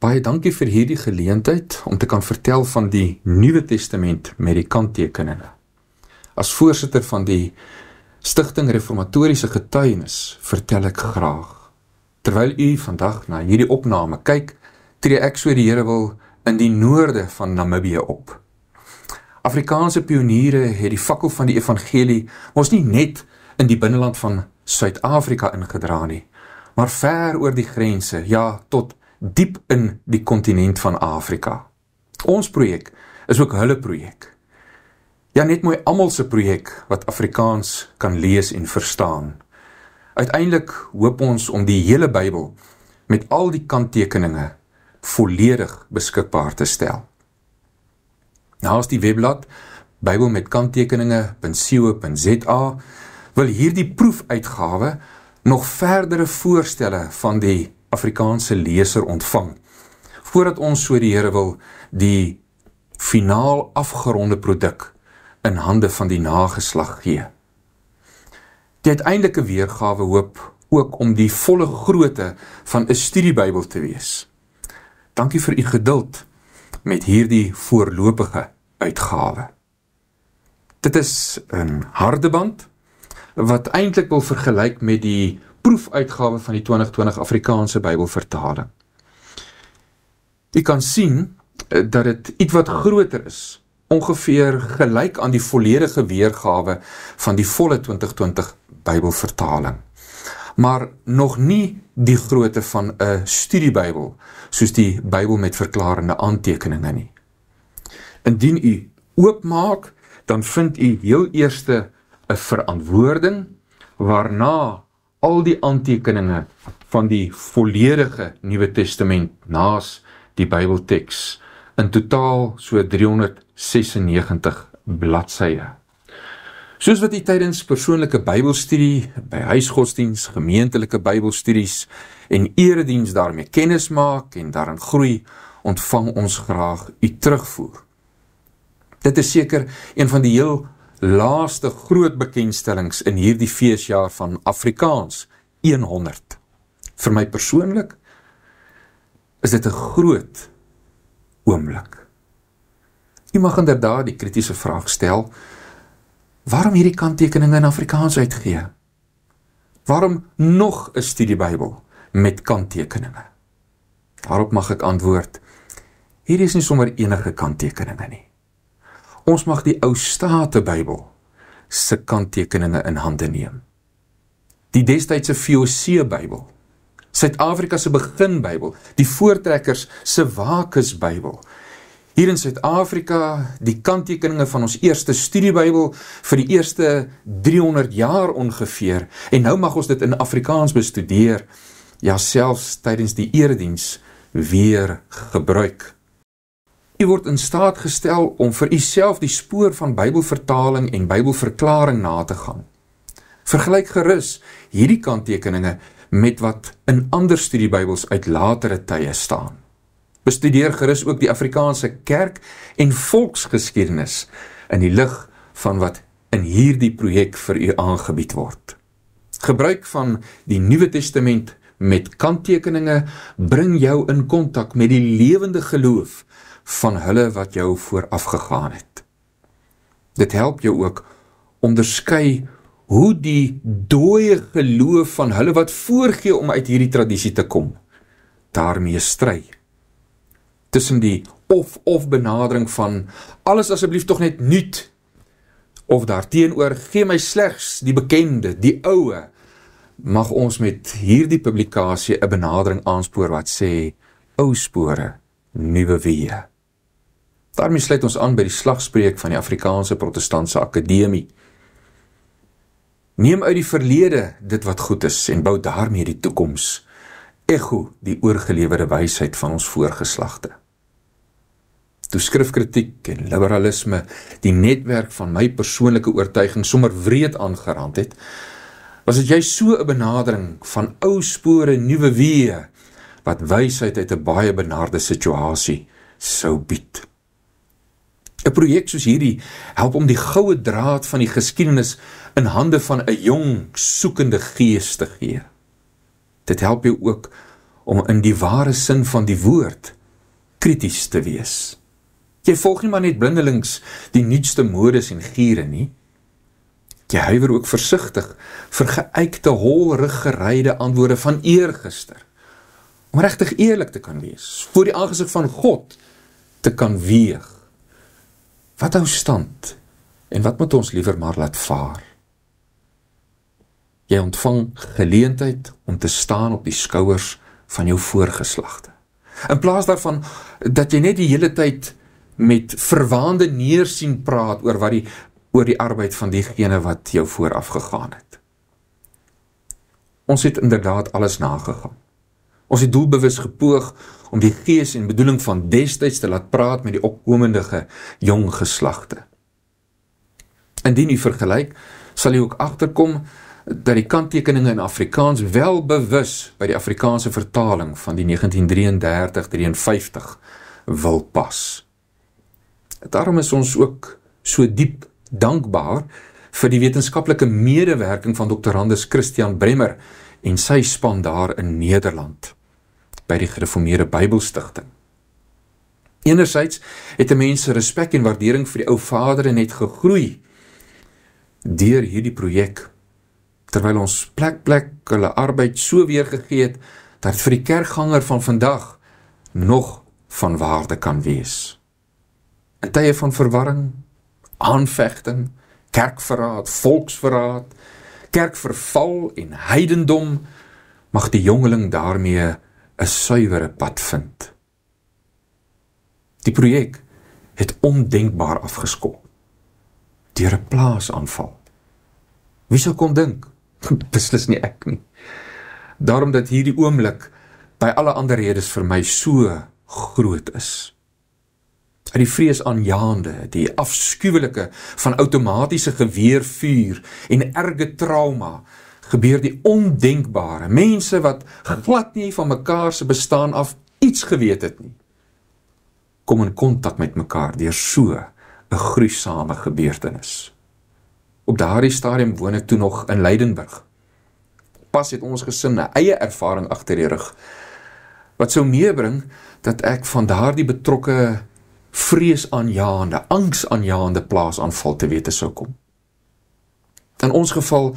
Baie dankie vir hierdie geleentheid om te kan vertel van die Nuwe Testament met die kanttekeninge. As voorsitter van die Stichting Reformatoriese Getuienis vertel ek graag. Terwyl u vandag na hierdie opname kyk, tree ek so die Here wil in die noorde van Namibië op. Afrikaanse pioniere het die fakkel van die evangelie ons nie net in die binneland van Suid-Afrika ingedra nie, maar ver oor die grense, ja, tot diep in die kontinent van Afrika. Ons projek is ook hulle projek. Ja, net mooi almal se projek wat Afrikaans kan lees en verstaan. Uiteindelik hoop ons om die hele Bybel met al die kanttekeninge volledig beskikbaar te stel. Naast die webblad Bybel met kanttekeninge.co.za wil hierdie proefuitgawe nog verdere voorstelle van die Afrikaanse leser ontvang, voordat ons so die Here wil die finaal afgeronde produk in hande van die nageslag gee. Die uiteindelike weergawe hoop ook om die volle grootte van 'n studiebybel te wees. Dankie vir u geduld met hierdie voorlopige uitgawe. Dit is 'n harde band, wat eintlik wil vergelyk met die proefuitgawe van die 2020 Afrikaanse Bybelvertaling. U kan sien dat dit iets wat groter is, ongeveer gelyk aan die volledige weergawe van die volle 2020 Bybelvertaling, maar nog nie die grootte van 'n studiebybel, soos die Bybel met verklarende aantekeninge nie. Indien u oopmaak, dan vind u heel eerste 'n verantwoording, waarna al die aantekeninge van die volledige Nuwe Testament naas die Bybelteks in totaal so 396 bladsye. Soos wat u tydens persoonlike Bybelstudie, by huisgodsdiens, gemeentelike Bybelstudies en erediens daarmee kennis maak en daarin groei, ontvang ons graag u terugvoer. Dit is seker een van die heel laaste groot bekendstellings in hierdie feesjaar van Afrikaans, 100. Vir my persoonlik is dit 'n groot oomblik. U mag inderdaad die kritiese vraag stel, waarom hierdie kanttekeninge in Afrikaans uitgee? Waarom nog 'n studiebybel met kanttekeninge? Daarop mag ek antwoord, hier is nie sommer enige kanttekeninge nie. Ons mag die Ou State-Bybel se kanttekeninge in hande neem. Die destydse VOC-Bybel, Suid-Afrika se Begin-Bybel, die Voortrekkers se Wakes-Bybel. Hier in Suid-Afrika, die kanttekeninge van ons eerste studiebybel vir die eerste 300 jaar ongeveer, en nou mag ons dit in Afrikaans bestudeer, ja selfs tydens die erediens weer gebruik. U word in staat gestel om vir uself die spoor van Bybelvertaling en Bybelverklaring na te gaan. Vergelyk gerus hierdie kanttekeninge met wat in ander studiebybels uit latere tye staan. Bestudeer gerus ook die Afrikaanse kerk en volksgeskiedenis in die lig van wat in hierdie projek vir u aangebied word. Gebruik van die Nuwe Testament met kanttekeninge bring jou in kontak met die lewende geloof van hulle wat jou vooraf gegaan het. Dit help jou ook onderskei hoe die dooie geloof van hulle wat voorgee om uit hierdie tradisie te kom, daarmee stry. Tussen die of benadering van alles asseblief tog net nuut, of daarteenoor gee my slegs die bekende, die oue, mag ons met hierdie publikasie 'n benadering aanspoor wat sê, ou spore, nuwe weë. Daarmee sluit ons aan by die slagspreuk van die Afrikaanse Protestantse Akademie. Neem uit die verlede dit wat goed is en bou daarmee die toekoms. Echo die oorgelewerde wysheid van ons voorgeslagte. Toe skrifkritiek en liberalisme die netwerk van my persoonlike oortuiging sommer wreed aangerand het, was dit juist so 'n benadering van ou spore, nuwe weë, wat wysheid uit 'n baie benarde situasie sou bied. 'n Projek soos hierdie help om die goue draad van die geskiedenis in hande van 'n jong, soekende gees te gee. Dit help jou ook om in die ware sin van die woord krities te wees. Jy volg nie maar net blindelings die nuutste modes en giere nie. Jy huiwer ook versigtig vir geuite, holrig geryde antwoorde van eergister, om regtig eerlik te kan wees, voor die aangesig van God te kan weeg. Wat hou stand, en wat moet ons liewer maar laat vaar? Jy ontvang geleentheid om te staan op die skouers van jou voorgeslagte. In plaas daarvan, dat jy net die hele tyd met verwaande neersien praat oor die arbeid van diegene wat jou vooraf gegaan het. Ons het inderdaad alles nagegaan. Ons het doelbewus gepoog om die gees en bedoeling van destyds te laat praat met die opkomende jong geslagte. Indien u vergelyk, sal u ook agterkom dat die kanttekeninge in Afrikaans wel bewus by die Afrikaanse vertaling van die 1933-53 wil pas. Daarom is ons ook so diep dankbaar vir die wetenskaplike medewerking van Dr. Hans Christian Bremmer en sy span daar in Nederland, by die Gereformeerde Bybelstigting. Enerzijds het die mense respek en waardering vir die ou vadere net gegroei deur hierdie projek, terwyl ons plek hulle arbeid so weergegee het, dat vir die kerkganger van vandag nog van waarde kan wees. In tye van verwarring, aanvegting, kerkverraad, volksverraad, kerkverval en heidendom, mag die jongeling daarmee 'n suiwere pad vind. Die projek het ondenkbaar afgeskop deur 'n plaasaanval. Wie sou kon dink? Beslis nie ek nie. Daarom dat hierdie oomblik by alle ander redes vir my so groot is. Uit die vreesaanjaende, die afskuwelike van outomatiese geweervuur en erge trauma, gebeur die ondenkbare. Mense wat glad nie van mekaar se bestaan af iets geweet het nie, kom in kontak met mekaar deur so 'n gruisame gebeurtenis. Op daardie stadium woon ek toe nog in Leidenburg. Pas het ons gesin 'n eie ervaring agter die rug, wat sou meebring dat ek van daardie betrokke vreesaanjaende, angsaanjaende plaasaanval te wete sou kom. In ons geval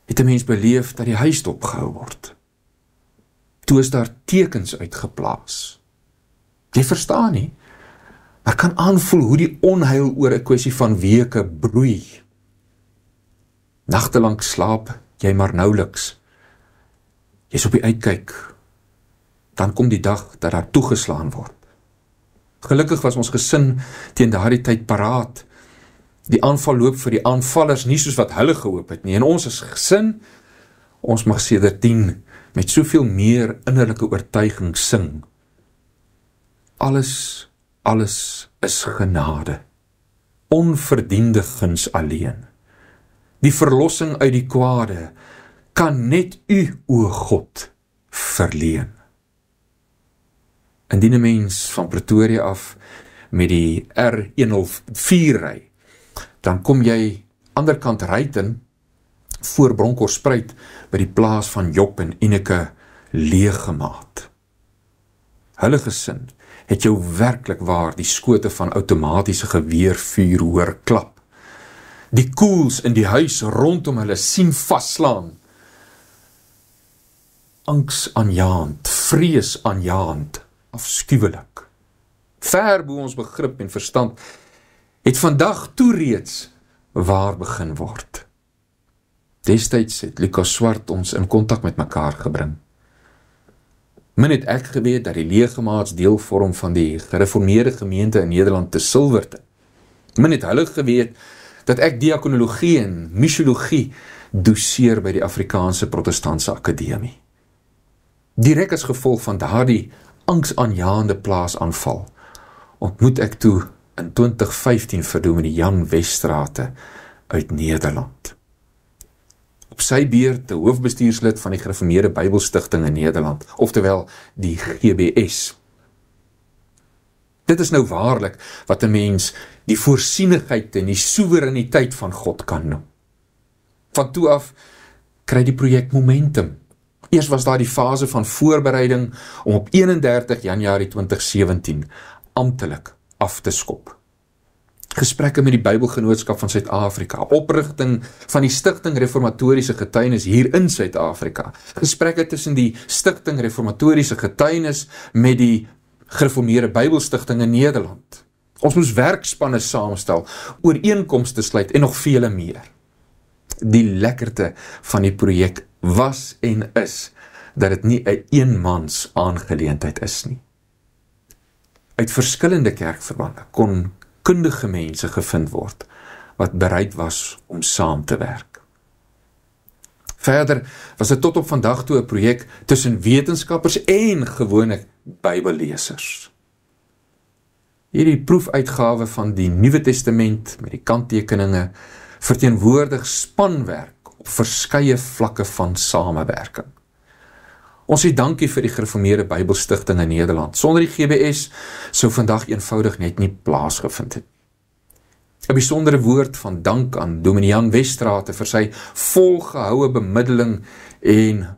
het 'n mens beleef dat die huis dopgehou word. Toe is daar tekens uitgeplaas. Jy verstaan nie, maar kan aanvoel hoe die onheil oor 'n kwessie van weke broei. Nagtelang slaap jy maar nouliks. Jy's op die uitkyk. Dan kom die dag dat daar toegeslaan word. Gelukkig was ons gesin teen daardie tyd paraat. Die aanval loop vir die aanvallers nie soos wat hulle gehoop het nie. En ons as gesin, ons mag sedertdien met soveel meer innerlike oortuiging sing. Alles is genade. Onverdiende guns alleen. Die verlossing uit die kwade kan net u, o God, verleen. Indien 'n mens van Pretoria af met die R104 ry, dan kom jy anderkant Ruiten voor Bronkhorstspruit by die plaas van Job en Ineke leeggemaak. Hulle gesin het jou werklik waar die skote van outomatiese geweervuur hoor klap. Die koels in die huis rondom hulle sien vastslaan. Angsaanjaend, vreesaanjaend, afskuwelik. Ver bo ons begrip en verstand het vandag toe reeds waar begin word. Destyds het Lukas Swart ons in kontak met mekaar gebring. Min het ek geweet dat die leeggemaaks deel vorm van die gereformeerde gemeente in Nederland te Silverton. Min het hulle geweet dat ek diakonologie en missiologie doseer by die Afrikaanse Protestantse Akademie. Direk as gevolg van daardie angsaanjaende plaasaanval ontmoet ek toe in 2015 vir Dominee Jan Westrate uit Nederland. Op sy beurt die hoofbestuurslid van die Gereformeerde Bybelstigting in Nederland, oftewel die GBS. Dit is nou waarlik wat 'n mens die voorsienigheid en die soewereiniteit van God kan noem. Van toe af kry die projek momentum. Eers was daar die fase van voorbereiding om op 31 Januarie 2017 amptelik af te skop. Gesprekke met die Bybelgenootskap van Suid-Afrika, oprigting van die Stichting Reformatoriese Getuienis hier in Suid-Afrika, gesprekke tussen die Stichting Reformatoriese Getuienis met die Gereformeerde Bybelstigting in Nederland. Ons moes werkspanne saamstel, ooreenkomste sluit en nog vele meer. Die lekkerte van die projek was en is, dat dit nie 'n eenmans aangeleentheid is nie. Uit verskillende kerkverbande kon kundige mense gevind word, wat bereid was om saam te werk. Verder was dit tot op vandag toe 'n projek tussen wetenskappers en gewone Bybellesers. Hierdie proefuitgawe van die Nuwe Testament met die kanttekeninge verteenwoordig spanwerk op verskeie vlakke van samewerking. Ons sê dankie vir die Gereformeerde Bybelstigting in Nederland. Sonder die GBS sou vandag eenvoudig net nie plaasgevind het. 'n Besondere woord van dank aan Dominee Jan Westrate vir sy volgehoue bemiddeling en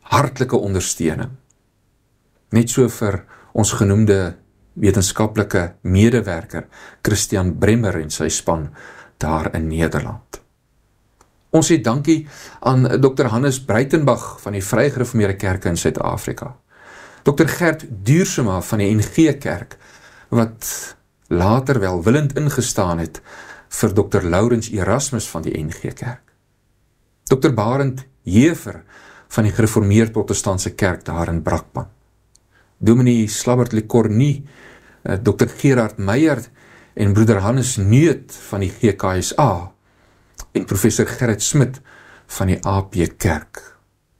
hartlike ondersteuning. Net so vir ons genoemde wetenskaplike medewerker Christian Bremmer en sy span daar in Nederland. Ons sê dankie aan Dr. Hannes Breitenbach van die Vrye Gereformeerde Kerke in Suid-Afrika, Dr. Gert Duursema van die NG Kerk, wat later welwillend ingestaan het vir Dr. Laurens Erasmus van die NG Kerk, Dr. Barend Jever van die Gereformeerde Protestantse Kerk daar in Brakpan, Dominee Slabbert Le Cornu, Dr. Gerard Meyer en broeder Hannes Neut van die GKSA en professor Gerrit Smit van die AP Kerk.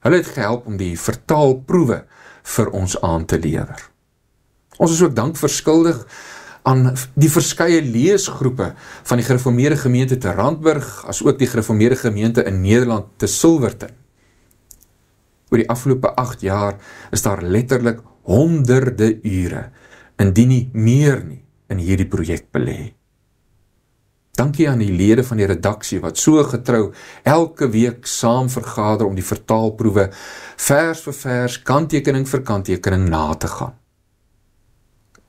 Hulle het gehelp om die vertaalproewe vir ons aan te lewer. Ons is ook dank verskuldig aan die verskeie leesgroepe van die Gereformeerde Gemeente te Randburg, as ook die Gereformeerde Gemeente in Nederland te Silverton. Oor die afgelope 8 jaar is daar letterlik honderde ure, indien nie meer nie, in hierdie projek belê. Dankie aan die lede van die redaksie wat so getrou elke week saam vergader om die vertaalproewe vers vir vers, kanttekening vir kanttekening na te gaan.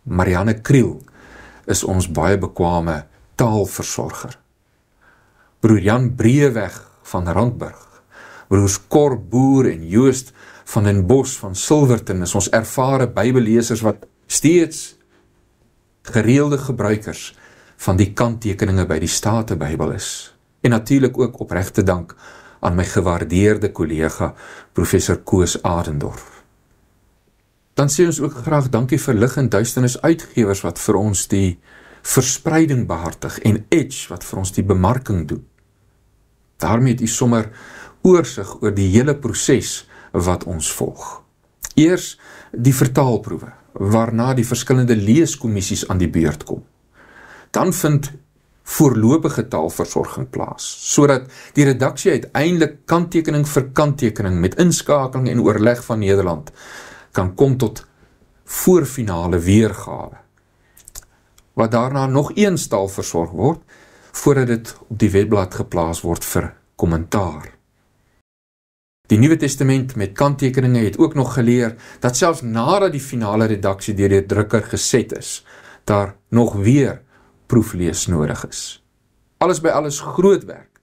Marianne Kriel is ons baie bekwame taalversorger. Broer Jan Breeweg van Randburg, broers Cor Boer en Joost van den Bos van Silverton is ons ervare Bybellesers wat steeds gereelde gebruikers van die kanttekeninge by die Statenbybel is. En natuurlijk ook opregte dank aan my gewaardeerde kollega professor Koos Adendorf. Dan sê ons ook graag dankie vir lig en duisternis uitgewers wat vir ons die verspreiding behartig en Edge wat vir ons die bemarking doen. Daarmee het u sommer oorsig oor die hele proses wat ons volg. Eers die vertaalproewe, waarna die verskillende leeskommissies aan die beurt kom. Dan vind voorlopige taalversorging plaas, sodat die redaksie uiteindelik kanttekening vir kanttekening met inskakeling en oorleg van Nederland kan kom tot voorfinale weergawe, wat daarna nog eens taalversorg word, voordat dit op die webblad geplaas word vir kommentaar. Die Nuwe Testament met kanttekeninge het ook nog geleer dat selfs nadat die finale redaksie deur die drukker geset is, daar nog weer proeflees nodig is. Alles by alles groot werk,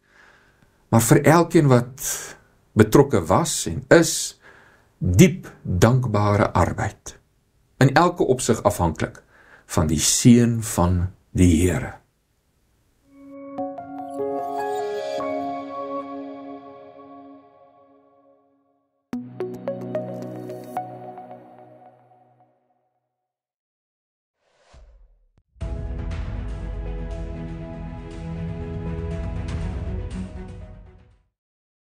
maar vir elkeen wat betrokke was en is, diep dankbare arbeid, in elke opsig afhanklik van die seën van die Here.